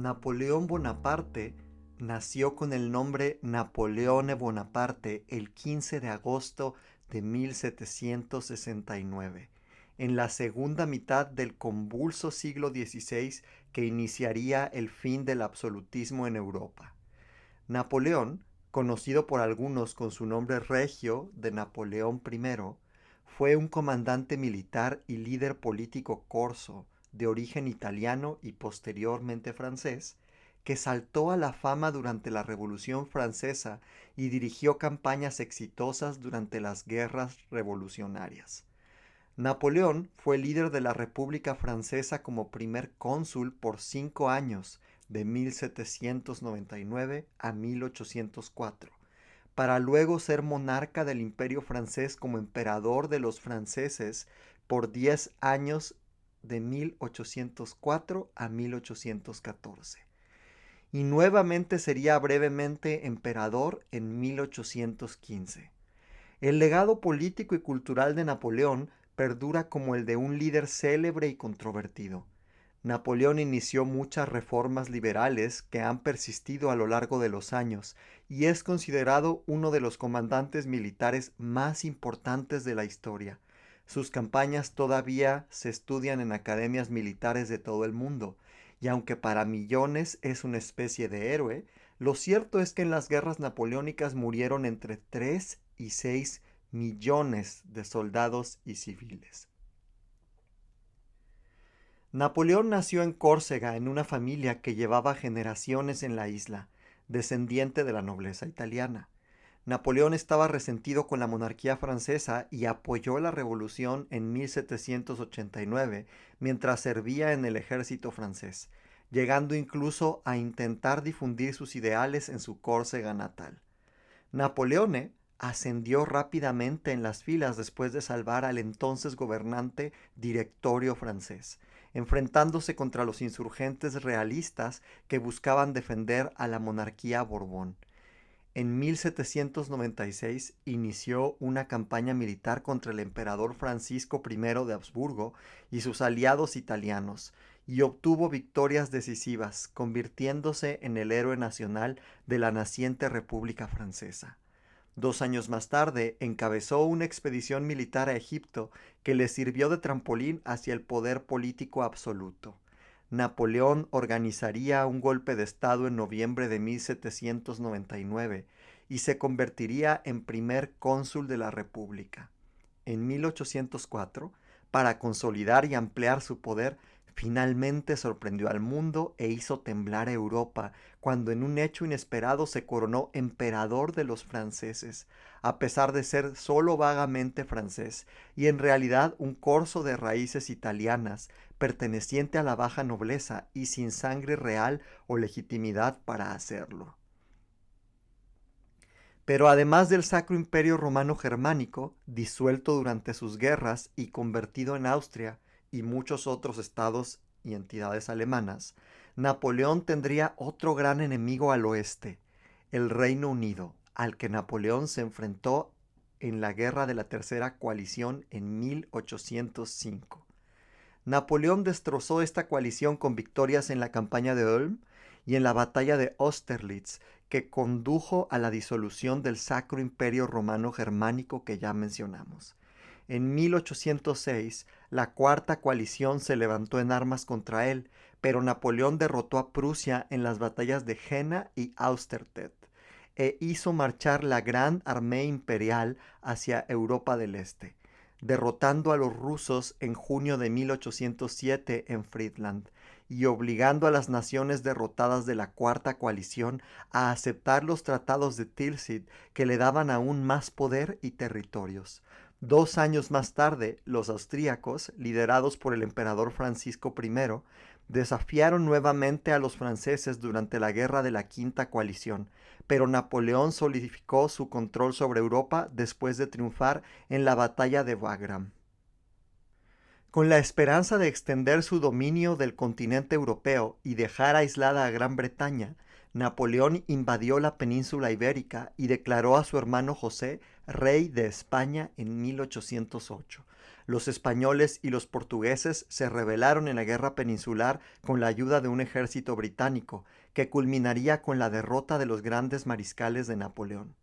Napoleón Bonaparte nació con el nombre Napoleone Bonaparte el 15 de agosto de 1769, en la segunda mitad del convulso siglo XVI que iniciaría el fin del absolutismo en Europa. Napoleón, conocido por algunos con su nombre regio de Napoleón I, fue un comandante militar y líder político corso, de origen italiano y posteriormente francés, que saltó a la fama durante la Revolución Francesa y dirigió campañas exitosas durante las guerras revolucionarias. Napoleón fue líder de la República Francesa como primer cónsul por 5 años, de 1799 a 1804, para luego ser monarca del Imperio francés como emperador de los franceses por 10 años, de 1804 a 1814. Y nuevamente sería brevemente emperador en 1815. El legado político y cultural de Napoleón perdura como el de un líder célebre y controvertido. Napoleón inició muchas reformas liberales que han persistido a lo largo de los años y es considerado uno de los comandantes militares más importantes de la historia. Sus campañas todavía se estudian en academias militares de todo el mundo, y aunque para millones es una especie de héroe, lo cierto es que en las guerras napoleónicas murieron entre 3 y 6 millones de soldados y civiles. Napoleón nació en Córcega en una familia que llevaba generaciones en la isla, descendiente de la nobleza italiana. Napoleón estaba resentido con la monarquía francesa y apoyó la revolución en 1789 mientras servía en el ejército francés, llegando incluso a intentar difundir sus ideales en su Córcega natal. Napoleone ascendió rápidamente en las filas después de salvar al entonces gobernante Directorio francés, enfrentándose contra los insurgentes realistas que buscaban defender a la monarquía Borbón. En 1796 inició una campaña militar contra el emperador Francisco I de Habsburgo y sus aliados italianos, y obtuvo victorias decisivas, convirtiéndose en el héroe nacional de la naciente República Francesa. 2 años más tarde encabezó una expedición militar a Egipto que le sirvió de trampolín hacia el poder político absoluto. Napoleón organizaría un golpe de Estado en noviembre de 1799 y se convertiría en primer cónsul de la República. En 1804, para consolidar y ampliar su poder, finalmente sorprendió al mundo e hizo temblar a Europa cuando en un hecho inesperado se coronó emperador de los franceses, a pesar de ser solo vagamente francés y en realidad un corso de raíces italianas, perteneciente a la baja nobleza y sin sangre real o legitimidad para hacerlo. Pero además del Sacro Imperio Romano Germánico, disuelto durante sus guerras y convertido en Austria y muchos otros estados y entidades alemanas, Napoleón tendría otro gran enemigo al oeste, el Reino Unido, al que Napoleón se enfrentó en la Guerra de la Tercera Coalición en 1805. Napoleón destrozó esta coalición con victorias en la campaña de Ulm y en la batalla de Austerlitz, que condujo a la disolución del Sacro Imperio Romano Germánico que ya mencionamos. En 1806, la Cuarta Coalición se levantó en armas contra él, pero Napoleón derrotó a Prusia en las batallas de Jena y Austerlitz e hizo marchar la Gran Armée Imperial hacia Europa del Este, derrotando a los rusos en junio de 1807 en Friedland y obligando a las naciones derrotadas de la Cuarta Coalición a aceptar los tratados de Tilsit que le daban aún más poder y territorios. 2 años más tarde, los austríacos, liderados por el emperador Francisco I, desafiaron nuevamente a los franceses durante la Guerra de la Quinta Coalición, pero Napoleón solidificó su control sobre Europa después de triunfar en la batalla de Wagram. Con la esperanza de extender su dominio del continente europeo y dejar aislada a Gran Bretaña, Napoleón invadió la península ibérica y declaró a su hermano José rey de España en 1808, Los españoles y los portugueses se rebelaron en la guerra peninsular con la ayuda de un ejército británico, que culminaría con la derrota de los grandes mariscales de Napoleón.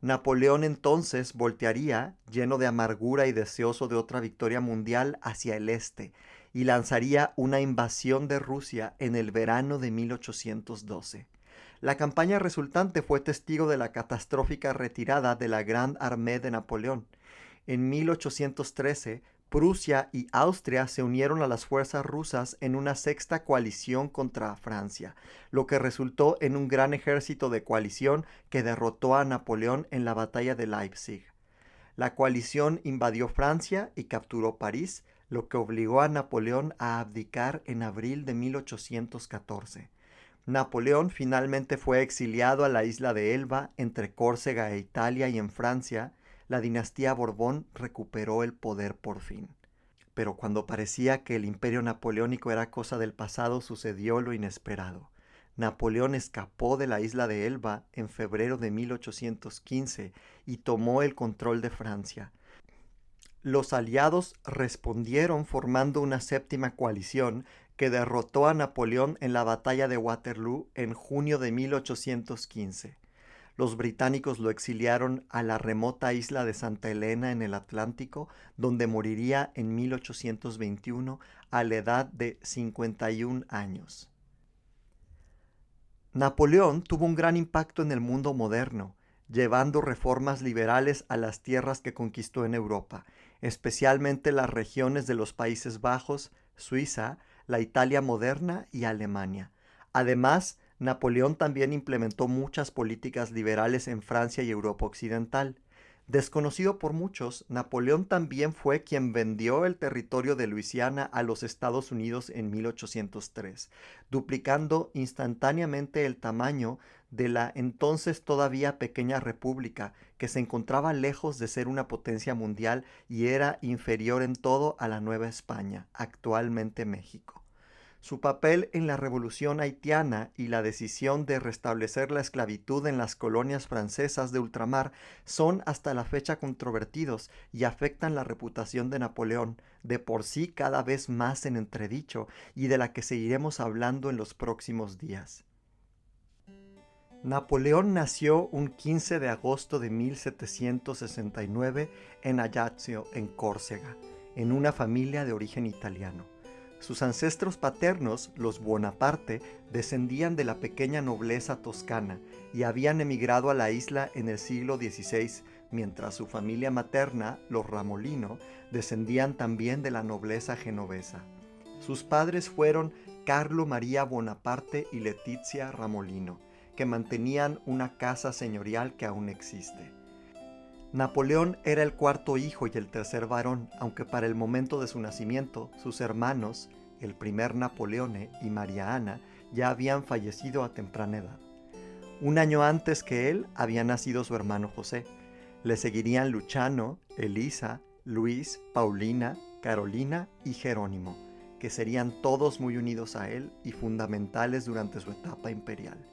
Napoleón entonces voltearía, lleno de amargura y deseoso de otra victoria mundial, hacia el este, y lanzaría una invasión de Rusia en el verano de 1812. La campaña resultante fue testigo de la catastrófica retirada de la Grande Armée de Napoleón. En 1813, Prusia y Austria se unieron a las fuerzas rusas en una sexta coalición contra Francia, lo que resultó en un gran ejército de coalición que derrotó a Napoleón en la batalla de Leipzig. La coalición invadió Francia y capturó París, lo que obligó a Napoleón a abdicar en abril de 1814. Napoleón finalmente fue exiliado a la isla de Elba, entre Córcega e Italia, y en Francia la dinastía Borbón recuperó el poder por fin. Pero cuando parecía que el imperio napoleónico era cosa del pasado, sucedió lo inesperado. Napoleón escapó de la isla de Elba en febrero de 1815 y tomó el control de Francia. Los aliados respondieron formando una séptima coalición que derrotó a Napoleón en la batalla de Waterloo en junio de 1815. Los británicos lo exiliaron a la remota isla de Santa Elena en el Atlántico, donde moriría en 1821 a la edad de 51 años. Napoleón tuvo un gran impacto en el mundo moderno, llevando reformas liberales a las tierras que conquistó en Europa, especialmente las regiones de los Países Bajos, Suiza, la Italia moderna y Alemania. Además, Napoleón también implementó muchas políticas liberales en Francia y Europa Occidental. Desconocido por muchos, Napoleón también fue quien vendió el territorio de Luisiana a los Estados Unidos en 1803, duplicando instantáneamente el tamaño de la entonces todavía pequeña república, que se encontraba lejos de ser una potencia mundial y era inferior en todo a la Nueva España, actualmente México. Su papel en la Revolución haitiana y la decisión de restablecer la esclavitud en las colonias francesas de ultramar son hasta la fecha controvertidos y afectan la reputación de Napoleón, de por sí cada vez más en entredicho y de la que seguiremos hablando en los próximos días. Napoleón nació un 15 de agosto de 1769 en Ajaccio, en Córcega, en una familia de origen italiano. Sus ancestros paternos, los Bonaparte, descendían de la pequeña nobleza toscana y habían emigrado a la isla en el siglo XVI, mientras su familia materna, los Ramolino, descendían también de la nobleza genovesa. Sus padres fueron Carlo María Bonaparte y Letizia Ramolino, que mantenían una casa señorial que aún existe. Napoleón era el cuarto hijo y el tercer varón, aunque para el momento de su nacimiento, sus hermanos, el primer Napoleone y María Ana, ya habían fallecido a temprana edad. Un año antes que él había nacido su hermano José. Le seguirían Luciano, Elisa, Luis, Paulina, Carolina y Jerónimo, que serían todos muy unidos a él y fundamentales durante su etapa imperial.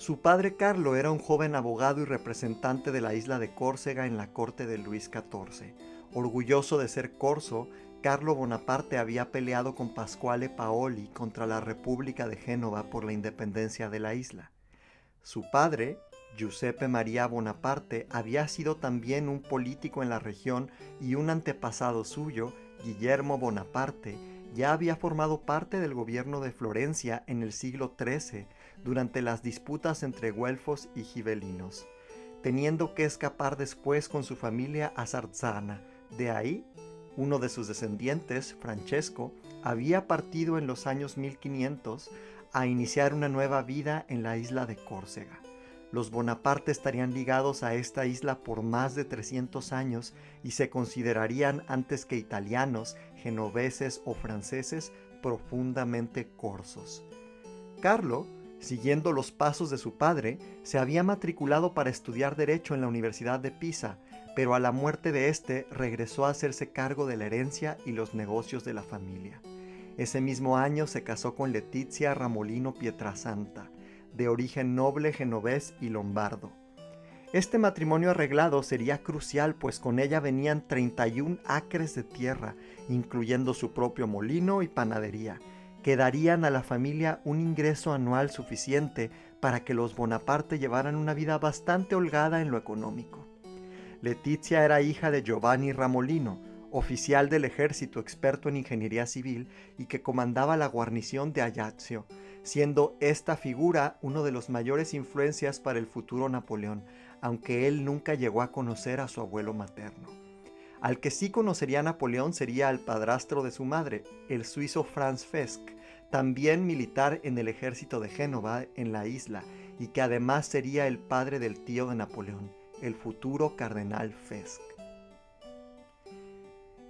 Su padre Carlo era un joven abogado y representante de la isla de Córcega en la corte de Luis XIV. Orgulloso de ser corso, Carlo Bonaparte había peleado con Pasquale Paoli contra la República de Génova por la independencia de la isla. Su padre, Giuseppe Maria Bonaparte, había sido también un político en la región y un antepasado suyo, Guillermo Bonaparte, ya había formado parte del gobierno de Florencia en el siglo XIII, durante las disputas entre güelfos y gibelinos, teniendo que escapar después con su familia a Sarzana. De ahí, uno de sus descendientes, Francesco, había partido en los años 1500 a iniciar una nueva vida en la isla de Córcega. Los Bonaparte estarían ligados a esta isla por más de 300 años y se considerarían, antes que italianos, genoveses o franceses, profundamente corsos. Carlo, siguiendo los pasos de su padre, se había matriculado para estudiar Derecho en la Universidad de Pisa, pero a la muerte de éste regresó a hacerse cargo de la herencia y los negocios de la familia. Ese mismo año se casó con Letizia Ramolino Pietrasanta, de origen noble genovés y lombardo. Este matrimonio arreglado sería crucial, pues con ella venían 31 acres de tierra, incluyendo su propio molino y panadería, que darían a la familia un ingreso anual suficiente para que los Bonaparte llevaran una vida bastante holgada en lo económico. Letizia era hija de Giovanni Ramolino, oficial del ejército experto en ingeniería civil y que comandaba la guarnición de Ajaccio, siendo esta figura uno de los mayores influencias para el futuro Napoleón, aunque él nunca llegó a conocer a su abuelo materno. Al que sí conocería Napoleón sería al padrastro de su madre, el suizo Franz Fisk, también militar en el ejército de Génova en la isla, y que además sería el padre del tío de Napoleón, el futuro cardenal Fisk.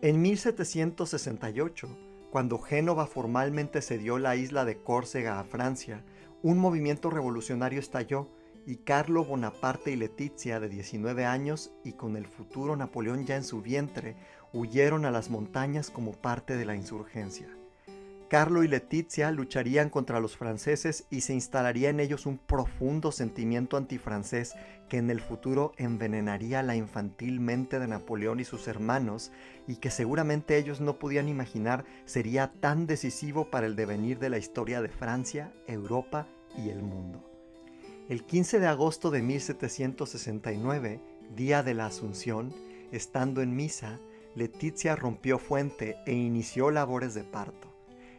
En 1768, cuando Génova formalmente cedió la isla de Córcega a Francia, un movimiento revolucionario estalló y Carlo Bonaparte y Letizia, de 19 años y con el futuro Napoleón ya en su vientre, huyeron a las montañas como parte de la insurgencia. Carlo y Letizia lucharían contra los franceses y se instalaría en ellos un profundo sentimiento antifrancés que en el futuro envenenaría la infantil mente de Napoleón y sus hermanos y que seguramente ellos no podían imaginar sería tan decisivo para el devenir de la historia de Francia, Europa y el mundo. El 15 de agosto de 1769, día de la Asunción, estando en misa, Letizia rompió fuente e inició labores de parto.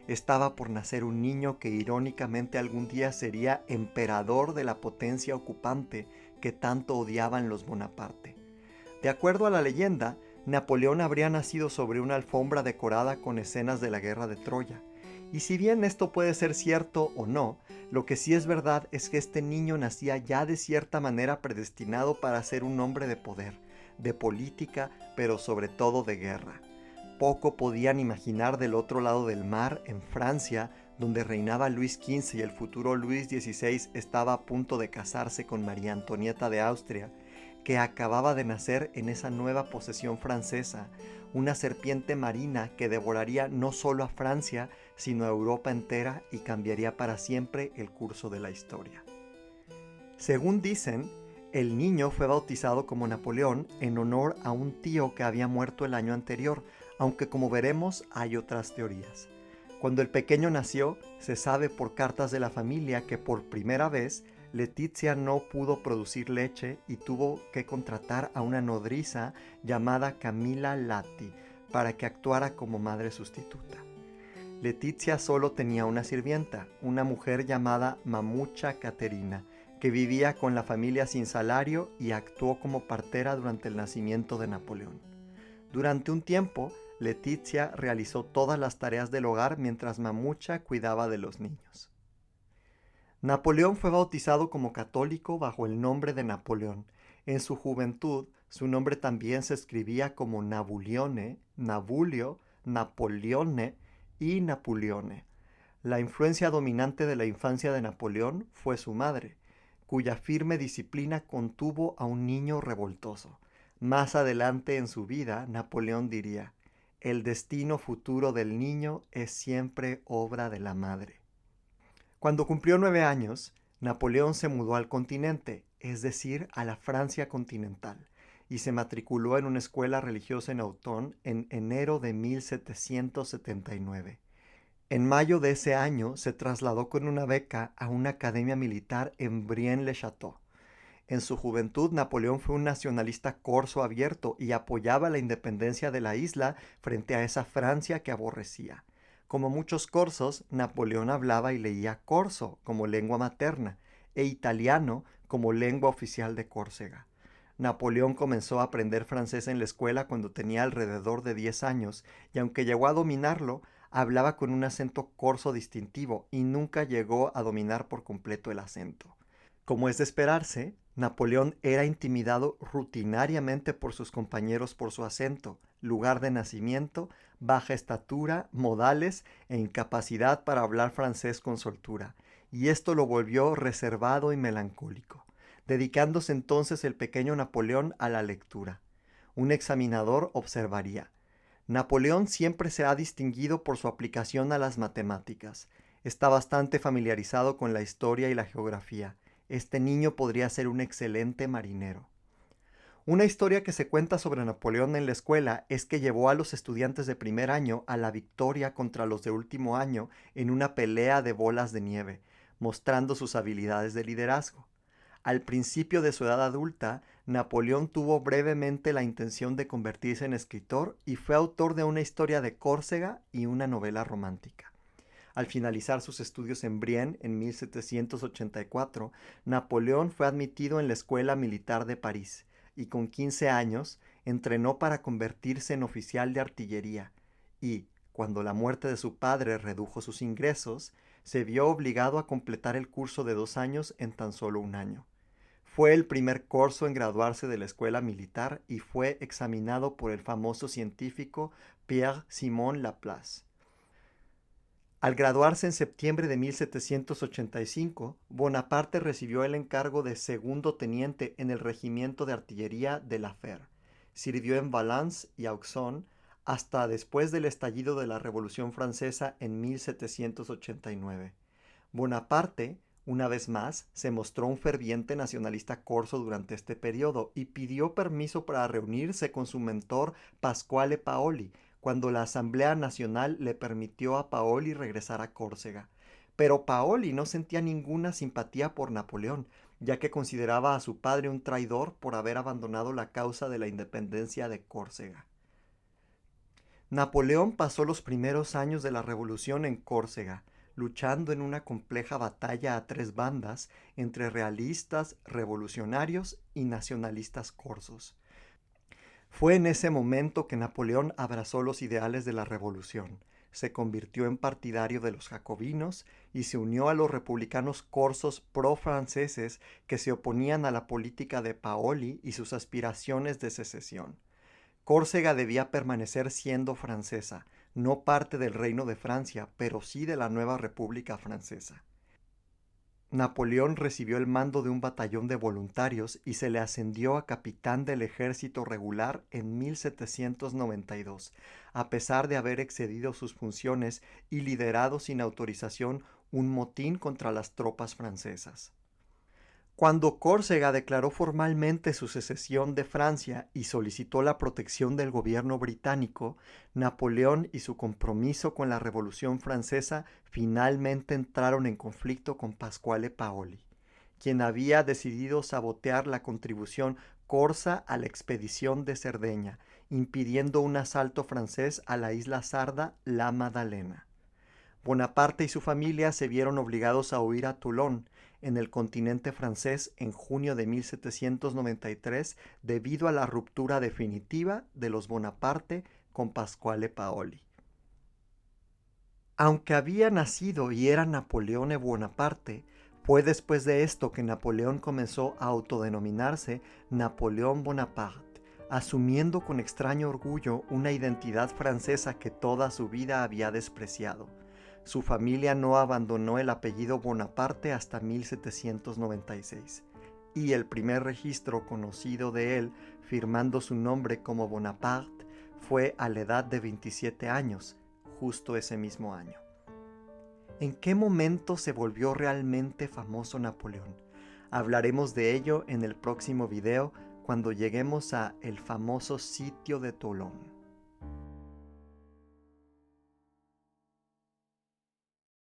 Estaba por nacer un niño que irónicamente algún día sería emperador de la potencia ocupante que tanto odiaban los Bonaparte. De acuerdo a la leyenda, Napoleón habría nacido sobre una alfombra decorada con escenas de la guerra de Troya. Y si bien esto puede ser cierto o no, lo que sí es verdad es que este niño nacía ya de cierta manera predestinado para ser un hombre de poder, de política, pero sobre todo de guerra. Poco podían imaginar del otro lado del mar, en Francia, donde reinaba Luis XV y el futuro Luis XVI estaba a punto de casarse con María Antonieta de Austria, que acababa de nacer en esa nueva posesión francesa, una serpiente marina que devoraría no solo a Francia, sino a Europa entera y cambiaría para siempre el curso de la historia. Según dicen, el niño fue bautizado como Napoleón en honor a un tío que había muerto el año anterior, aunque como veremos hay otras teorías. Cuando el pequeño nació, se sabe por cartas de la familia que por primera vez Letizia no pudo producir leche y tuvo que contratar a una nodriza llamada Camilla Latti para que actuara como madre sustituta. Letizia solo tenía una sirvienta, una mujer llamada Mamucha Caterina, que vivía con la familia sin salario y actuó como partera durante el nacimiento de Napoleón. Durante un tiempo, Letizia realizó todas las tareas del hogar mientras Mamucha cuidaba de los niños. Napoleón fue bautizado como católico bajo el nombre de Napoleón. En su juventud, su nombre también se escribía como Nabulione, Nabulio, Napoleone y Napoleone. La influencia dominante de la infancia de Napoleón fue su madre, cuya firme disciplina contuvo a un niño revoltoso. Más adelante en su vida, Napoleón diría: el destino futuro del niño es siempre obra de la madre. Cuando cumplió 9 años, Napoleón se mudó al continente, es decir, a la Francia continental, y se matriculó en una escuela religiosa en Autun en enero de 1779. En mayo de ese año se trasladó con una beca a una academia militar en Brienne-le-Château. En su juventud, Napoleón fue un nacionalista corso abierto y apoyaba la independencia de la isla frente a esa Francia que aborrecía. Como muchos corsos, Napoleón hablaba y leía corso como lengua materna e italiano como lengua oficial de Córcega. Napoleón comenzó a aprender francés en la escuela cuando tenía alrededor de 10 años y aunque llegó a dominarlo, hablaba con un acento corso distintivo y nunca llegó a dominar por completo el acento. Como es de esperarse, Napoleón era intimidado rutinariamente por sus compañeros por su acento, lugar de nacimiento, baja estatura, modales e incapacidad para hablar francés con soltura, y esto lo volvió reservado y melancólico, dedicándose entonces el pequeño Napoleón a la lectura. Un examinador observaría: Napoleón siempre se ha distinguido por su aplicación a las matemáticas. Está bastante familiarizado con la historia y la geografía. Este niño podría ser un excelente marinero. Una historia que se cuenta sobre Napoleón en la escuela es que llevó a los estudiantes de primer año a la victoria contra los de último año en una pelea de bolas de nieve, mostrando sus habilidades de liderazgo. Al principio de su edad adulta, Napoleón tuvo brevemente la intención de convertirse en escritor y fue autor de una historia de Córcega y una novela romántica. Al finalizar sus estudios en Brienne en 1784, Napoleón fue admitido en la Escuela Militar de París y con 15 años entrenó para convertirse en oficial de artillería y, cuando la muerte de su padre redujo sus ingresos, se vio obligado a completar el curso de 2 años en tan solo un año. Fue el primer corso en graduarse de la escuela militar y fue examinado por el famoso científico Pierre-Simon Laplace. Al graduarse en septiembre de 1785, Bonaparte recibió el encargo de segundo teniente en el regimiento de artillería de La Fère. Sirvió en Valence y Auxonne hasta después del estallido de la Revolución Francesa en 1789. Bonaparte, una vez más, se mostró un ferviente nacionalista corso durante este periodo y pidió permiso para reunirse con su mentor Pasquale Paoli, cuando la Asamblea Nacional le permitió a Paoli regresar a Córcega. Pero Paoli no sentía ninguna simpatía por Napoleón, ya que consideraba a su padre un traidor por haber abandonado la causa de la independencia de Córcega. Napoleón pasó los primeros años de la revolución en Córcega, luchando en una compleja batalla a tres bandas entre realistas, revolucionarios y nacionalistas corsos. Fue en ese momento que Napoleón abrazó los ideales de la revolución, se convirtió en partidario de los jacobinos y se unió a los republicanos corsos pro-franceses que se oponían a la política de Paoli y sus aspiraciones de secesión. Córcega debía permanecer siendo francesa, no parte del Reino de Francia, pero sí de la nueva República Francesa. Napoleón recibió el mando de un batallón de voluntarios y se le ascendió a capitán del ejército regular en 1792, a pesar de haber excedido sus funciones y liderado sin autorización un motín contra las tropas francesas. Cuando Córcega declaró formalmente su secesión de Francia y solicitó la protección del gobierno británico, Napoleón y su compromiso con la Revolución Francesa finalmente entraron en conflicto con Pasquale Paoli, quien había decidido sabotear la contribución corsa a la expedición de Cerdeña, impidiendo un asalto francés a la isla sarda La Maddalena. Bonaparte y su familia se vieron obligados a huir a Toulon, en el continente francés, en junio de 1793 debido a la ruptura definitiva de los Bonaparte con Pasquale Paoli. Aunque había nacido y era Napoleone Bonaparte, fue después de esto que Napoleón comenzó a autodenominarse Napoleón Bonaparte, asumiendo con extraño orgullo una identidad francesa que toda su vida había despreciado. Su familia no abandonó el apellido Bonaparte hasta 1796, y el primer registro conocido de él, firmando su nombre como Bonaparte, fue a la edad de 27 años, justo ese mismo año. ¿En qué momento se volvió realmente famoso Napoleón? Hablaremos de ello en el próximo video cuando lleguemos a el famoso sitio de Toulon.